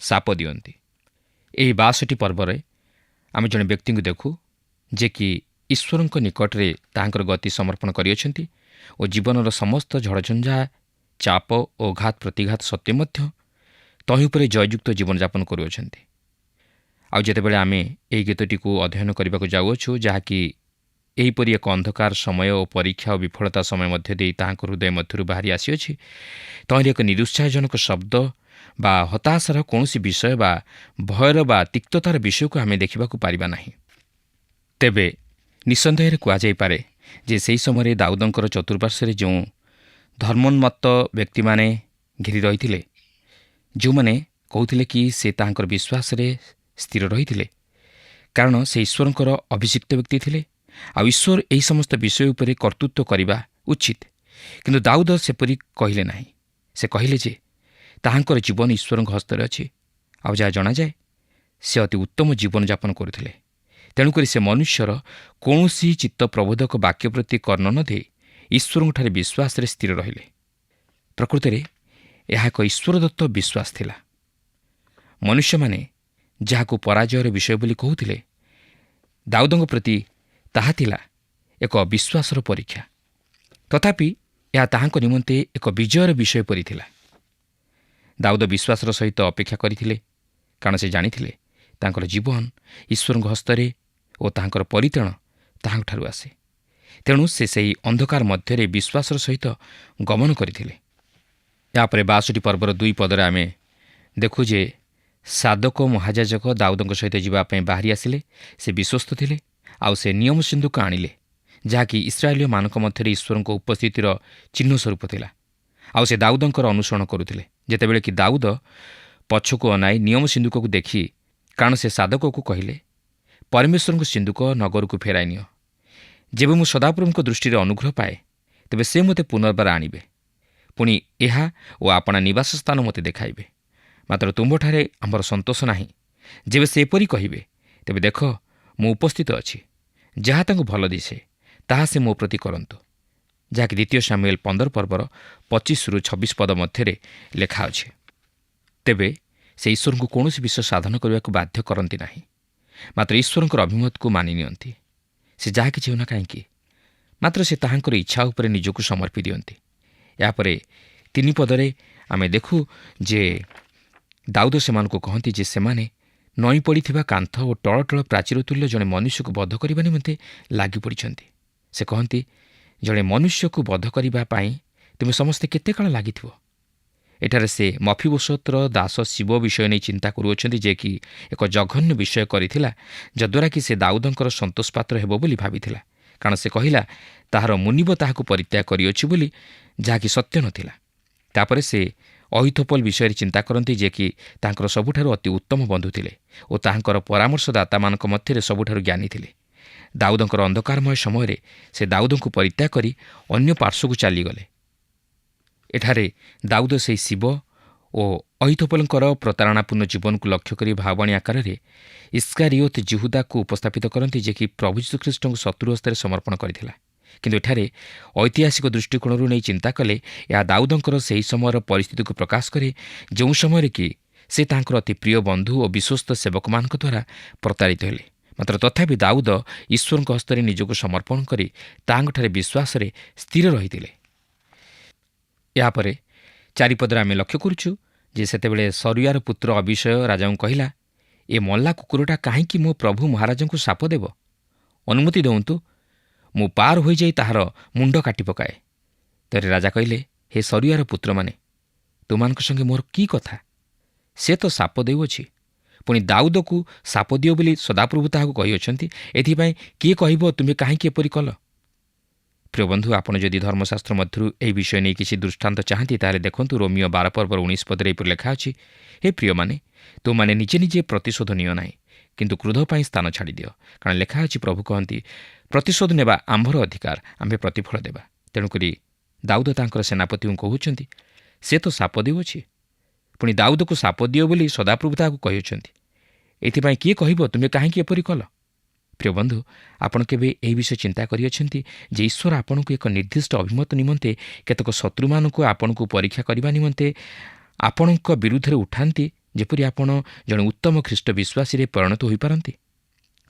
ଶାପ ଦିଅନ୍ତି। ଏହି 62 ପର୍ବରେ ଆମେ ଜଣେ ବ୍ୟକ୍ତିଙ୍କୁ ଦେଖୁ, ଯେ କି ଈଶ୍ୱରଙ୍କ ନିକଟରେ ତାହାଙ୍କର ଗତି ସମର୍ପଣ କରିଅଛନ୍ତି ଓ ଜୀବନର ସମସ୍ତ ଝଡ଼ଝଞ୍ଝା, ଚାପ ଓ ଘାତ ପ୍ରତିଘାତ ସତ୍ତ୍ୱେ ମଧ୍ୟ ତହିଁ ଉପରେ ଜୟଯୁକ୍ତ ଜୀବନଯାପନ କରୁଅଛନ୍ତି। ଆଉ ଯେତେବେଳେ ଆମେ ଏହି ଗୀତଟିକୁ ଅଧ୍ୟୟନ କରିବାକୁ ଯାଉଅଛୁ, ଯାହାକି ଏହିପରି ଏକ ଅନ୍ଧକାର ସମୟ ଓ ପରୀକ୍ଷା ଓ ବିଫଳତା ସମୟ ମଧ୍ୟ ଦେଇ ତାହାଙ୍କ ହୃଦୟ ମଧ୍ୟରୁ ବାହାରି ଆସିଅଛି, ତହିଁରେ ଏକ ନିରୁତ୍ସାହଜନକ ଶବ୍ଦ ବା ହତାଶାର କୌଣସି ବିଷୟ ବା ଭୟର ବା ତିକ୍ତତାର ବିଷୟକୁ ଆମେ ଦେଖିବାକୁ ପାରିବା ନାହିଁ। ତେବେ ନିଃସନ୍ଦେହରେ କୁହାଯାଇପାରେ ଯେ ସେହି ସମୟରେ ଦାଉଦଙ୍କର ଚତୁଃପାର୍ଶ୍ୱରେ ଯେଉଁ ଧର୍ମୋନ୍ମତ୍ତ ବ୍ୟକ୍ତିମାନେ ଘେରି ରହିଥିଲେ, ଯେଉଁମାନେ କହୁଥିଲେ କି ସେ ତାହାଙ୍କର ବିଶ୍ୱାସରେ ସ୍ଥିର ରହିଥିଲେ, କାରଣ ସେ ଈଶ୍ୱରଙ୍କର ଅଭିଷିକ୍ତ ବ୍ୟକ୍ତି ଥିଲେ, ଆଉ ଈଶ୍ୱର ଏହି ସମସ୍ତ ବିଷୟ ଉପରେ କର୍ତ୍ତୃତ୍ୱ କରିବା ଉଚିତ। କିନ୍ତୁ ଦାଉଦ ସେପରି କହିଲେ ନାହିଁ। ସେ କହିଲେ ଯେ ତାହାଙ୍କର ଜୀବନ ଈଶ୍ୱରଙ୍କ ହସ୍ତରେ ଅଛି, ଆଉ ଯାହା ଜଣାଯାଏ ସେ ଅତି ଉତ୍ତମ ଜୀବନଯାପନ କରୁଥିଲେ। ତେଣୁକରି ସେ ମନୁଷ୍ୟର କୌଣସି ଚିତ୍ତ ପ୍ରବୋଧକ ବାକ୍ୟ ପ୍ରତି କର୍ଣ୍ଣ ନ ଦେଇ ଈଶ୍ୱରଙ୍କଠାରେ ବିଶ୍ୱାସରେ ସ୍ଥିର ରହିଲେ। ପ୍ରକୃତରେ ଏହା ଏକ ଈଶ୍ୱରଦତ୍ତ ବିଶ୍ୱାସ ଥିଲା। ମନୁଷ୍ୟମାନେ ଯାହାକୁ ପରାଜୟର ବିଷୟ ବୋଲି କହୁଥିଲେ, ଦାଉଦଙ୍କ ପ୍ରତି ତାହା ଥିଲା ଏକ ବିଶ୍ୱାସର ପରୀକ୍ଷା। ତଥାପି ଏହା ତାହାଙ୍କ ନିମନ୍ତେ ଏକ ବିଜୟର ବିଷୟ ପରି ଥିଲା। ଦାଉଦ ବିଶ୍ୱାସର ସହିତ ଅପେକ୍ଷା କରିଥିଲେ, କାରଣ ସେ ଜାଣିଥିଲେ ତାଙ୍କର ଜୀବନ ଈଶ୍ୱରଙ୍କ ହସ୍ତରେ ଓ ତାହାଙ୍କର ପରିତ୍ରାଣ ତାହାଙ୍କଠାରୁ ଆସେ। ତେଣୁ ସେ ସେହି ଅନ୍ଧକାର ମଧ୍ୟରେ ବିଶ୍ୱାସର ସହିତ ଗମନ କରିଥିଲେ। ଏହାପରେ 62 ପର୍ବର 2 ପଦରେ ଆମେ ଦେଖୁ ଯେ ସାଦୋକ ମହାଯାଜକ ଦାଉଦଙ୍କ ସହିତ ଯିବା ପାଇଁ ବାହାରି ଆସିଲେ। ସେ ବିଶ୍ୱସ୍ତ ଥିଲେ, ଆଉ ସେ ନିୟମ ସିନ୍ଦୁକ ଆଣିଲେ, ଯାହାକି ଇସ୍ରାଏଲୀୟମାନଙ୍କ ମଧ୍ୟରେ ଈଶ୍ୱରଙ୍କ ଉପସ୍ଥିତିର ଚିହ୍ନ ସ୍ୱରୂପ ଥିଲା। ଆଉ ସେ ଦାଉଦଙ୍କର ଅନୁସରଣ କରୁଥିଲେ। ଯେତେବେଳେ କି ଦାଉଦ ପଛକୁ ଅନାଇ ନିୟମ ସିନ୍ଦୁକକୁ ଦେଖି, କାରଣ ସେ ସାଦୋକକୁ କହିଲେ, ପରମେଶ୍ୱରଙ୍କ ସିନ୍ଦୁକ ନଗରକୁ ଫେରାଇ ନିଅ। ଯେବେ ମୁଁ ସଦାପ୍ରଭୁଙ୍କ ଦୃଷ୍ଟିରେ ଅନୁଗ୍ରହ ପାଏ, ତେବେ ସେ ମୋତେ ପୁନର୍ବାର ଆଣିବେ, ପୁଣି ଏହା ଓ ଆପଣା ନିବାସ ସ୍ଥାନ ମୋତେ ଦେଖାଇବେ। ମାତ୍ର ତୁମ୍ଭଠାରେ ଆମର ସନ୍ତୋଷ ନାହିଁ। ଯେବେ ସେ ଏପରି କହିବେ, ତେବେ ଦେଖ ମୁଁ ଉପସ୍ଥିତ ଅଛି। ଯାହା ତାଙ୍କୁ ଭଲ ଦିଶେ ତାହା ସେ ମୋ ପ୍ରତି କରନ୍ତୁ। ଯାହାକି 2 ସାମୁଏଲ 15 ପର୍ବର 25-26 ପଦ ମଧ୍ୟରେ ଲେଖା ଅଛି। ତେବେ ସେ ଈଶ୍ୱରଙ୍କୁ କୌଣସି ବିଷୟ ସାଧନ କରିବାକୁ ବାଧ୍ୟ କରନ୍ତି ନାହିଁ, ମାତ୍ର ଈଶ୍ୱରଙ୍କର ଅଭିମତକୁ ମାନି ନିଅନ୍ତି। ସେ ଯାହା କିଛି ହେଉନା କାହିଁକି, ମାତ୍ର ସେ ତାହାଙ୍କର ଇଚ୍ଛା ଉପରେ ନିଜକୁ ସମର୍ପି ଦିଅନ୍ତି। ଏହାପରେ 3 ପଦରେ ଆମେ ଦେଖୁ ଯେ ଦାଉଦ ସେମାନଙ୍କୁ କହନ୍ତି ଯେ ସେମାନେ ନଇଁ ପଡ଼ିଥିବା କାନ୍ଥ ଓ ଟଳଟଳ ପ୍ରାଚୀର ତୁଲ୍ୟ ଜଣେ ମନୁଷ୍ୟକୁ ବଧ କରିବା ନିମନ୍ତେ ଲାଗି ପଡ଼ିଛନ୍ତି। ସେ କହନ୍ତି, ଜଣେ ମନୁଷ୍ୟକୁ ବଧ କରିବା ପାଇଁ ତୁମେ ସମସ୍ତେ କେତେ କାଳ ଲାଗିଥିବ। ଏଠାରେ ସେ ମଫିବୋଶତର ଦାସ ଶିବ ବିଷୟ ନେଇ ଚିନ୍ତା କରୁଅଛନ୍ତି, ଯେ କି ଏକ ଜଘନ୍ୟ ବିଷୟ କରିଥିଲା, ଯଦ୍ୱାରା କି ସେ ଦାଉଦଙ୍କର ସନ୍ତୋଷ ପାତ୍ର ହେବ ବୋଲି ଭାବିଥିଲା, କାରଣ ସେ କହିଲା ତାହାର ମୁନିବ ତାହାକୁ ପରିତ୍ୟାଗ କରିଅଛି ବୋଲି, ଯାହାକି ସତ୍ୟ ନଥିଲା। ତାପରେ ସେ ଅହିଥୋପଲ ବିଷୟରେ ଚିନ୍ତା କରନ୍ତି, ଯେ କି ତାଙ୍କର ସବୁଠାରୁ ଅତି ଉତ୍ତମ ବନ୍ଧୁ ଥିଲେ ଓ ତାହାଙ୍କର ପରାମର୍ଶଦାତାମାନଙ୍କ ମଧ୍ୟରେ ସବୁଠାରୁ ଜ୍ଞାନୀ ଥିଲେ। ଦାଉଦଙ୍କର ଅନ୍ଧକାରମୟ ସମୟରେ ସେ ଦାଉଦଙ୍କୁ ପରିତ୍ୟାଗ କରି ଅନ୍ୟ ପାର୍ଶ୍ୱକୁ ଚାଲିଗଲେ। ଏଠାରେ ଦାଉଦ ସେହି ଶିବ ଓ ଅହିଥୋପଲଙ୍କର ପ୍ରତାରଣାପୂର୍ଣ୍ଣ ଜୀବନକୁ ଲକ୍ଷ୍ୟ କରି ଭାବଣୀ ଆକାରରେ ଇସ୍କାରିଓତ ଜିହୁଦାକୁ ଉପସ୍ଥାପିତ କରନ୍ତି, ଯେ କି ପ୍ରଭୁ ଯୀଶୁଖ୍ରୀଷ୍ଟଙ୍କୁ ଶତ୍ରୁ ହସ୍ତରେ ସମର୍ପଣ କରିଥିଲା। କିନ୍ତୁ ଏଠାରେ ଐତିହାସିକ ଦୃଷ୍ଟିକୋଣରୁ ନେଇ ଚିନ୍ତା କଲେ ଏହା ଦାଉଦଙ୍କର ସେହି ସମୟର ପରିସ୍ଥିତିକୁ ପ୍ରକାଶ କରେ, ଯେଉଁ ସମୟରେ କି ସେ ତାଙ୍କର ଅତି ପ୍ରିୟ ବନ୍ଧୁ ଓ ବିଶ୍ୱସ୍ତ ସେବକମାନଙ୍କ ଦ୍ୱାରା ପ୍ରତାରିତ ହେଲେ। ମାତ୍ର ତଥାପି ଦାଉଦ ଈଶ୍ୱରଙ୍କ ହସ୍ତରେ ନିଜକୁ ସମର୍ପଣ କରି ତାହାଙ୍କଠାରେ ବିଶ୍ୱାସରେ ସ୍ଥିର ରହିଥିଲେ। ଏହାପରେ 4 ପଦରେ ଆମେ ଲକ୍ଷ୍ୟ କରୁଛୁ ଯେ ସେତେବେଳେ ସରୁୟାର ପୁତ୍ର ଅବିଷୟ ରାଜାଙ୍କୁ କହିଲା, ଏ ମଲା କୁକୁରଟା କାହିଁକି ମୋ ପ୍ରଭୁ ମହାରାଜାଙ୍କୁ ଶାପ ଦେବ? ଅନୁମତି ଦିଅନ୍ତୁ, ମୁଁ ପାର ହୋଇଯାଇ ତାହାର ମୁଣ୍ଡ କାଟି ପକାଏ। ତେବେ ରାଜା କହିଲେ, ହେ ସରୁୟାର ପୁତ୍ରମାନେ, ତୁମାନଙ୍କ ସଙ୍ଗେ ମୋର କି କଥା? ସେ ତ ଶାପ ଦେଉଅଛି, ପୁଣି ଦାଉଦକୁ ଶାପ ଦିଅ ବୋଲି ସଦାପ୍ରଭୁ ତାହାକୁ କହିଅଛନ୍ତି। ଏଥିପାଇଁ କିଏ କହିବ ତୁମେ କାହିଁକି ଏପରି କଲ? ପ୍ରିୟ ବନ୍ଧୁ, ଆପଣ ଯଦି ଧର୍ମଶାସ୍ତ୍ର ମଧ୍ୟରୁ ଏହି ବିଷୟ ନେଇ କିଛି ଦୃଷ୍ଟାନ୍ତ ଚାହାନ୍ତି, ତାହେଲେ ଦେଖନ୍ତୁ ରୋମିଓ 12 ପର୍ବର 19 ପଦରେ ଏପରି ଲେଖା ଅଛି, ହେ ପ୍ରିୟମାନେ, ତୁମମାନେ ନିଜେ ନିଜେ ପ୍ରତିଶୋଧ ନିଅ ନାହିଁ, କିନ୍ତୁ କ୍ରୋଧ ପାଇଁ ସ୍ଥାନ ଛାଡ଼ିଦିଅ। କାରଣ ଲେଖା ଅଛି, ପ୍ରଭୁ କହନ୍ତି, ପ୍ରତିଶୋଧ ନେବା ଆମ୍ଭର ଅଧିକାର, ଆମ୍ଭେ ପ୍ରତିଫଳ ଦେବା। ତେଣୁକରି ଦାଉଦ ତାଙ୍କର ସେନାପତିଙ୍କୁ କହୁଛନ୍ତି, ସେ ତ ଶାପ ଦେଉଅଛି, ପୁଣି ଦାଉଦକୁ ଶାପ ଦିଅ ବୋଲି ସଦାପ୍ରଭୁ ତାହାକୁ କହିଅଛନ୍ତି। ଏଥିପାଇଁ କିଏ କହିବ ତୁମେ କାହିଁକି ଏପରି କଲ? ପ୍ରିୟ ବନ୍ଧୁ, ଆପଣ କେବେ ଏହି ବିଷୟ ଚିନ୍ତା କରିଅଛନ୍ତି ଯେ ଈଶ୍ୱର ଆପଣଙ୍କୁ ଏକ ନିର୍ଦ୍ଦିଷ୍ଟ ଅଭିମତ ନିମନ୍ତେ କେତେକ ଶତ୍ରୁମାନଙ୍କୁ ଆପଣଙ୍କୁ ପରୀକ୍ଷା କରିବା ନିମନ୍ତେ ଆପଣଙ୍କ ବିରୁଦ୍ଧରେ ଉଠାନ୍ତି, ଯେପରି ଆପଣ ଜଣେ ଉତ୍ତମ ଖ୍ରୀଷ୍ଟ ବିଶ୍ୱାସୀରେ ପରିଣତ ହୋଇପାରନ୍ତି?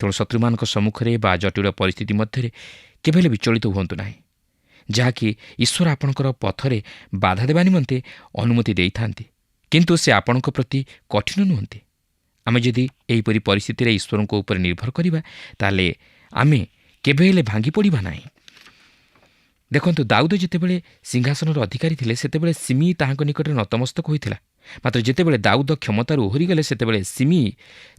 ତେଣୁ ଶତ୍ରୁମାନଙ୍କ ସମ୍ମୁଖରେ ବା ଜଟିଳ ପରିସ୍ଥିତି ମଧ୍ୟରେ କେବେ ହେଲେ ବିଚଳିତ ହୁଅନ୍ତୁ ନାହିଁ, ଯାହାକି ଈଶ୍ୱର ଆପଣଙ୍କର ପଥରେ ବାଧା ଦେବା ନିମନ୍ତେ ଅନୁମତି ଦେଇଥାନ୍ତି, କିନ୍ତୁ ସେ ଆପଣଙ୍କ ପ୍ରତି କଠିନ ନୁହନ୍ତି। ଆମେ ଯଦି ଏହିପରି ପରିସ୍ଥିତିରେ ଈଶ୍ୱରଙ୍କ ଉପରେ ନିର୍ଭର କରିବା, ତାହେଲେ ଆମେ କେବେ ହେଲେ ଭାଙ୍ଗି ପଡ଼ିବା ନାହିଁ। ଦେଖନ୍ତୁ, ଦାଉଦ ଯେତେବେଳେ ସିଂହାସନର ଅଧିକାରୀ ଥିଲେ ସେତେବେଳେ ସିମି ତାହାଙ୍କ ନିକଟରେ ନତମସ୍ତକ ହୋଇଥିଲା। ମାତ୍ର ଯେତେବେଳେ ଦାଉଦ କ୍ଷମତାରୁ ଓହରିଗଲେ ସେତେବେଳେ ସିମି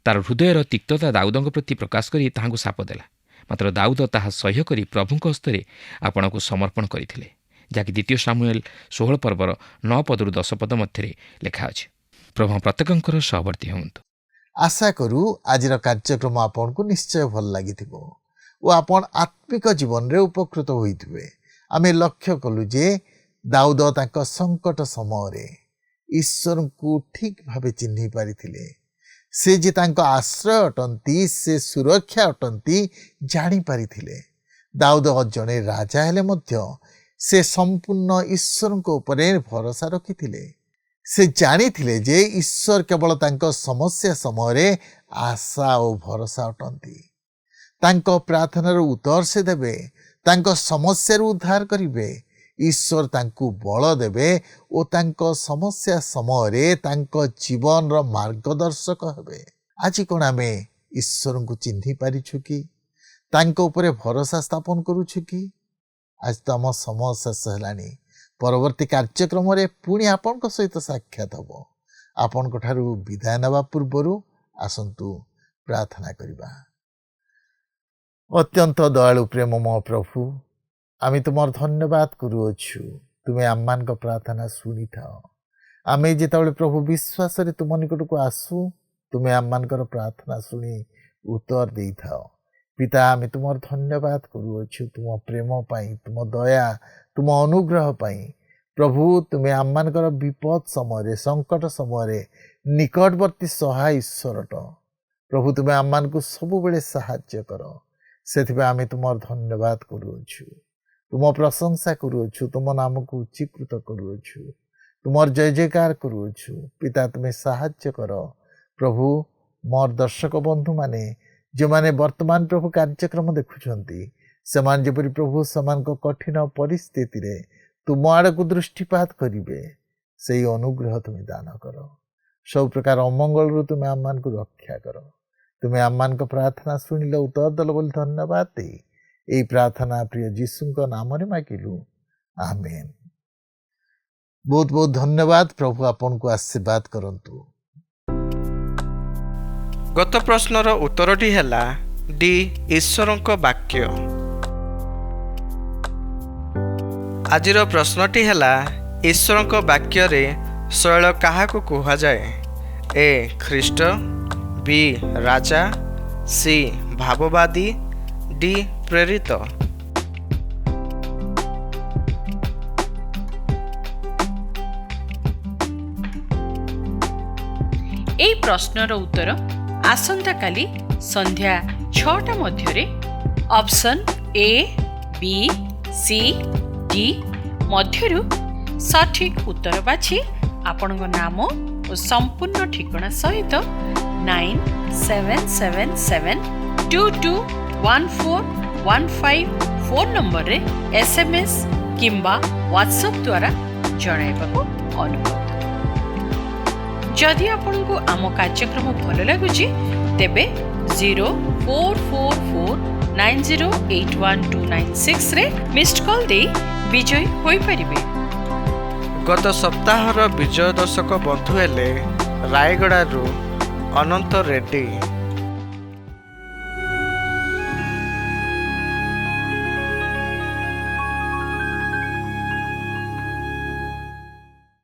ତାର ହୃଦୟର ତିକ୍ତତା ଦାଉଦଙ୍କ ପ୍ରତି ପ୍ରକାଶ କରି ତାହାଙ୍କୁ ଶାପ ଦେଲା। ମାତ୍ର ଦାଉଦ ତାହା ସହ୍ୟ କରି ପ୍ରଭୁଙ୍କ ହସ୍ତରେ ଆପଣଙ୍କୁ ସମର୍ପଣ କରିଥିଲେ, ଯାହାକି 2 ସାମୁଏଲ 16 ପର୍ବର 9 ପଦରୁ 10 ପଦ ମଧ୍ୟରେ ଲେଖା ଅଛି। ପ୍ରଭୁ ପ୍ରତ୍ୟେକଙ୍କର ସହବର୍ତ୍ତୀ ହୁଅନ୍ତୁ। ଆଶା କରୁ ଆଜିର କାର୍ଯ୍ୟକ୍ରମ ଆପଣଙ୍କୁ ନିଶ୍ଚୟ ଭଲ ଲାଗିଥିବ ଓ ଆପଣ ଆତ୍ମିକ ଜୀବନରେ ଉପକୃତ ହୋଇଥିବେ। ଆମେ ଲକ୍ଷ୍ୟ କଲୁ ଯେ ଦାଉଦ ତାଙ୍କ ସଙ୍କଟ ସମୟରେ ଈଶ୍ୱରଙ୍କୁ ଠିକ୍ ଭାବେ ଚିହ୍ନି ପାରିଥିଲେ। ସେ ଯେ ତାଙ୍କ ଆଶ୍ରୟ ଅଟନ୍ତି, ସେ ସୁରକ୍ଷା ଅଟନ୍ତି ଜାଣିପାରିଥିଲେ। ଦାଉଦ ଜଣେ ରାଜା ହେଲେ ମଧ୍ୟ ସେ ସମ୍ପୂର୍ଣ୍ଣ ଈଶ୍ୱରଙ୍କ ଉପରେ ଭରସା ରଖିଥିଲେ। ସେ ଜାଣିଥିଲେ ଯେ ଈଶ୍ୱର କେବଳ ତାଙ୍କ ସମସ୍ୟା ସମୟରେ ଆଶା ଓ ଭରସା ଅଟନ୍ତି। ତାଙ୍କ ପ୍ରାର୍ଥନାର ଉତ୍ତର ସେ ଦେବେ, ତାଙ୍କ ସମସ୍ୟାରୁ ଉଦ୍ଧାର କରିବେ। ଈଶ୍ୱର ତାଙ୍କୁ ବଳ ଦେବେ ଓ ତାଙ୍କ ସମସ୍ୟା ସମୟରେ ତାଙ୍କ ଜୀବନର ମାର୍ଗଦର୍ଶକ ହେବେ। ଆଜି କ'ଣ ଆମେ ଈଶ୍ୱରଙ୍କୁ ଚିହ୍ନି ପାରିଛୁ କି? ତାଙ୍କ ଉପରେ ଭରସା ସ୍ଥାପନ କରୁଛୁ କି? ଆଜି ତ ଆମ ସମୟ ଶେଷ ହେଲାଣି। ପରବର୍ତ୍ତୀ କାର୍ଯ୍ୟକ୍ରମରେ ପୁଣି ଆପଣଙ୍କ ସହିତ ସାକ୍ଷାତ ହେବ। ଆପଣଙ୍କ ଠାରୁ ବିଦାୟ ନେବା ପୂର୍ବରୁ ଆସନ୍ତୁ ପ୍ରାର୍ଥନା କରିବା। ଅତ୍ୟନ୍ତ ଦୟାଳୁ ପ୍ରେମମୟ ପ୍ରଭୁ, ଆମେ ତୁମର ଧନ୍ୟବାଦ କରୁଅଛୁ। ତୁମେ ଆମମାନଙ୍କ ପ୍ରାର୍ଥନା ଶୁଣିଥାଅ। ଆମେ ଯେତେବେଳେ ପ୍ରଭୁ ବିଶ୍ୱାସରେ ତୁମ ନିକଟକୁ ଆସୁ, ତୁମେ ଆମମାନଙ୍କର ପ୍ରାର୍ଥନା ଶୁଣି ଉତ୍ତର ଦେଇଥାଅ। ପିତା, ଆମେ ତୁମର ଧନ୍ୟବାଦ କରୁଅଛୁ ତୁମ ପ୍ରେମ ପାଇଁ, ତୁମ ଦୟା, ତୁମ ଅନୁଗ୍ରହ ପାଇଁ। ପ୍ରଭୁ, ତୁମେ ଆମମାନଙ୍କର ବିପଦ ସମୟରେ, ସଙ୍କଟ ସମୟରେ ନିକଟବର୍ତ୍ତୀ ସହାୟ ଈଶ୍ୱର ଅଟ। ପ୍ରଭୁ, ତୁମେ ଆମମାନଙ୍କୁ ସବୁବେଳେ ସାହାଯ୍ୟ କର। ସେଥିପାଇଁ ଆମେ ତୁମର ଧନ୍ୟବାଦ କରୁଅଛୁ, ତୁମ ପ୍ରଶଂସା କରୁଅଛୁ, ତୁମ ନାମକୁ ଉଚ୍ଚୀକୃତ କରୁଅଛୁ, ତୁମର ଜୟ ଜୟକାର କରୁଅଛୁ। ପିତା, ତୁମେ ସାହାଯ୍ୟ କର। ପ୍ରଭୁ, ମୋର ଦର୍ଶକ ବନ୍ଧୁମାନେ ଯେଉଁମାନେ ବର୍ତ୍ତମାନ ପ୍ରଭୁ କାର୍ଯ୍ୟକ୍ରମ ଦେଖୁଛନ୍ତି, ସେମାନେ ଯେପରି ପ୍ରଭୁ ସେମାନଙ୍କ କଠିନ ପରିସ୍ଥିତିରେ ତୁମ ଆଡ଼କୁ ଦୃଷ୍ଟିପାତ କରିବେ, ସେଇ ଅନୁଗ୍ରହ ତୁମେ ଦାନ କର। ସବୁ ପ୍ରକାର ଅମଙ୍ଗଳରୁ ତୁମେ ଆମମାନଙ୍କୁ ରକ୍ଷା କର। ତୁମେ ଆମମାନଙ୍କ ପ୍ରାର୍ଥନା ଶୁଣିଲ, ଉତ୍ତର ଦେଲ ବୋଲି ଧନ୍ୟବାଦ ଦେଇ ଏହି ପ୍ରାର୍ଥନା ପ୍ରିୟ ଯୀଶୁଙ୍କ ନାମରେ ମାଗିଲୁ, ଆମେନ୍। ବହୁତ ବହୁତ ଧନ୍ୟବାଦ। ପ୍ରଭୁ ଆପଣଙ୍କୁ ଆଶୀର୍ବାଦ କରନ୍ତୁ। ଗତ ପ୍ରଶ୍ନର ଉତ୍ତରଟି ହେଲା ଡି, ଈଶ୍ୱରଙ୍କ ବାକ୍ୟ। ଆଜିର ପ୍ରଶ୍ନଟି ହେଲା, ଈଶ୍ୱରଙ୍କ ବାକ୍ୟରେ ଶୈଳ କାହାକୁ କୁହାଯାଏ? ଏ, ଖ୍ରୀଷ୍ଟ, ବି, ରାଜା, ସି, ଭାବବାଦୀ, ଡି, ପ୍ରେରିତ। এই প্রশ্নর উত্তর আসন্তাকালি সন্ধ্যা 6টা মধ্যে option A, B, C, D মধ্যরু সঠিক উত্তর বাছি আপনার নাম ও সম্পূর্ণ ঠিকনা সহিত 9777221415 ফোন নম্বরে SMS কিংবা WhatsApp দ্বারা জଣାଇବାକୁ ଅନୁରୋଧ। जदि आपको आम कार्यक्रम भल लगुच तेबे 044490812996 रे मिस्ड कॉल दे विजयी होई परिबे। गत सप्ताहर विजय दर्शक बंधु हेले रायगड़ारू अनंत रेड्डी।